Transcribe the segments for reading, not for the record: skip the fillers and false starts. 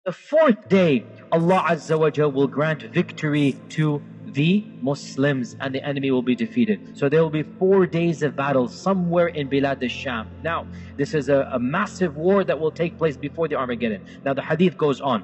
The fourth day, Allah Azza wa Jal will grant victory to the Muslims and the enemy will be defeated. So there will be 4 days of battle somewhere in Bilad al-Sham. Now, this is a massive war that will take place before the Armageddon. Now the hadith goes on.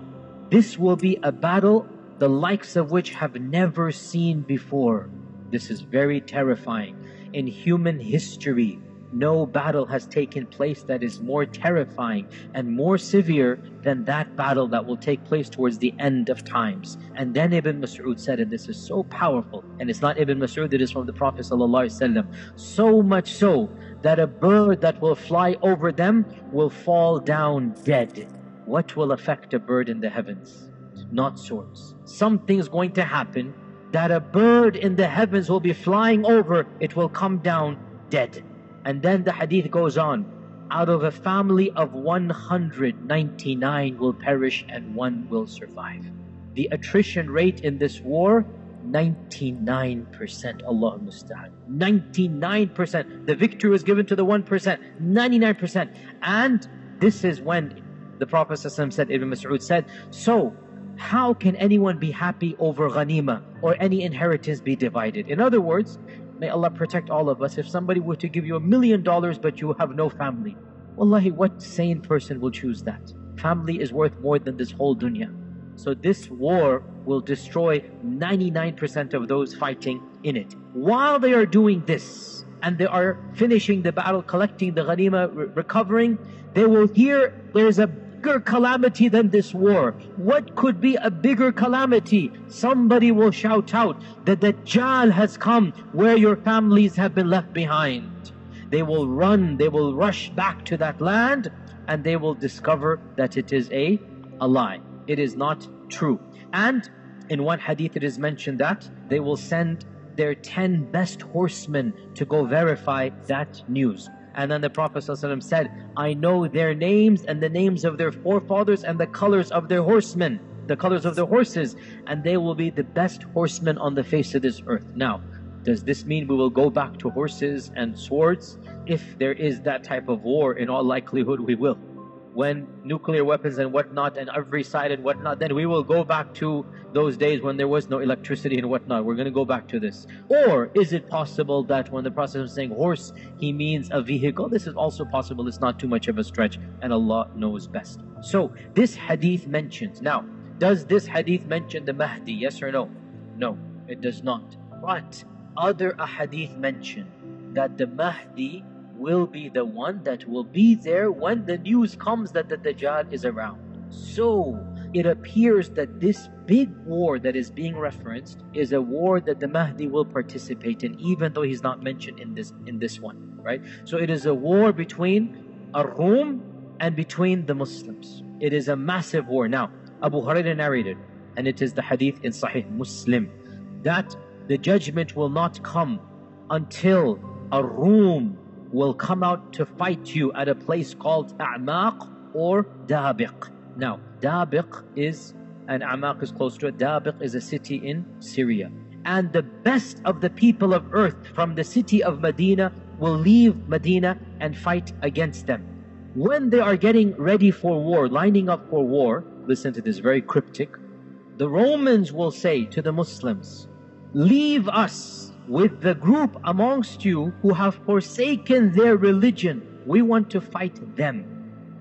This will be a battle the likes of which have never seen before. This is very terrifying. In human history, no battle has taken place that is more terrifying and more severe than that battle that will take place towards the end of times. And then Ibn Mas'ud said, and this is so powerful, and it's not Ibn Mas'ud, it is from the Prophet ﷺ, so much so that a bird that will fly over them will fall down dead. What will affect a bird in the heavens? Not swords. Something's going to happen that a bird in the heavens will be flying over, it will come down dead. And then the hadith goes on, out of a family of 199 will perish and 1 will survive. The attrition rate in this war, 99%. Allah musta'an. 99%. The victory was given to the 1%. 99%. And this is when the Prophet ﷺ said, Ibn Mas'ud said, so how can anyone be happy over ghanima or any inheritance be divided? In other words, may Allah protect all of us. If somebody were to give you $1 million but you have no family, wallahi, what sane person will choose that? Family is worth more than this whole dunya. So this war will destroy 99% of those fighting in it. While they are doing this and they are finishing the battle, collecting the ghanima, recovering, they will hear there's a bigger calamity than this war. What could be a bigger calamity? Somebody will shout out, the Dajjal has come where your families have been left behind. They will run, they will rush back to that land and they will discover that it is a lie. It is not true. And in one hadith it is mentioned that they will send their 10 best horsemen to go verify that news. And then the Prophet ﷺ said, I know their names and the names of their forefathers and the colors of their horsemen, the colors of their horses, and they will be the best horsemen on the face of this earth. Now, does this mean we will go back to horses and swords? If there is that type of war, in all likelihood we will. When nuclear weapons and whatnot and every side and whatnot, then we will go back to those days when there was no electricity and whatnot. We're going to go back to this. Or is it possible that when the Prophet is saying horse, he means a vehicle? This is also possible. It's not too much of a stretch and Allah knows best. So this hadith mentions. Now, does this hadith mention the Mahdi? Yes or no? No, it does not. But other ahadith mention that the Mahdi will be the one that will be there when the news comes that the Dajjal is around. So it appears that this big war that is being referenced is a war that the Mahdi will participate in, even though he's not mentioned in this one, right? So it is a war between Ar-Rum and between the Muslims. It is a massive war. Now, Abu Hurairah narrated, and it is the hadith in Sahih Muslim, that the judgment will not come until Ar-Rum will come out to fight you at a place called A'maq or Dabiq. Now, Dabiq is, and A'maq is close to it, Dabiq is a city in Syria. And the best of the people of earth from the city of Medina will leave Medina and fight against them. When they are getting ready for war, lining up for war, listen to this, very cryptic, the Romans will say to the Muslims, leave us with the group amongst you who have forsaken their religion. We want to fight them.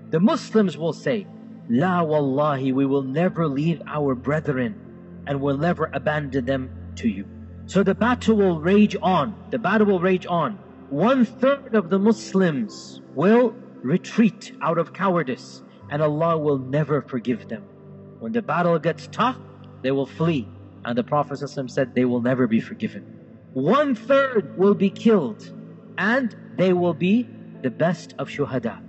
The Muslims will say, La wallahi, we will never leave our brethren and will never abandon them to you. So the battle will rage on. The battle will rage on. 1/3 of the Muslims will retreat out of cowardice and Allah will never forgive them. When the battle gets tough, they will flee. And the Prophet ﷺ said they will never be forgiven. 1/3 will be killed and they will be the best of shuhada.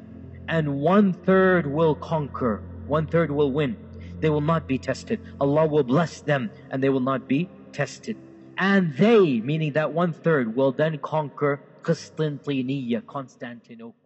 And 1/3 will conquer. 1/3 will win. They will not be tested. Allah will bless them and they will not be tested. And they, meaning that 1/3, will then conquer Constantinople.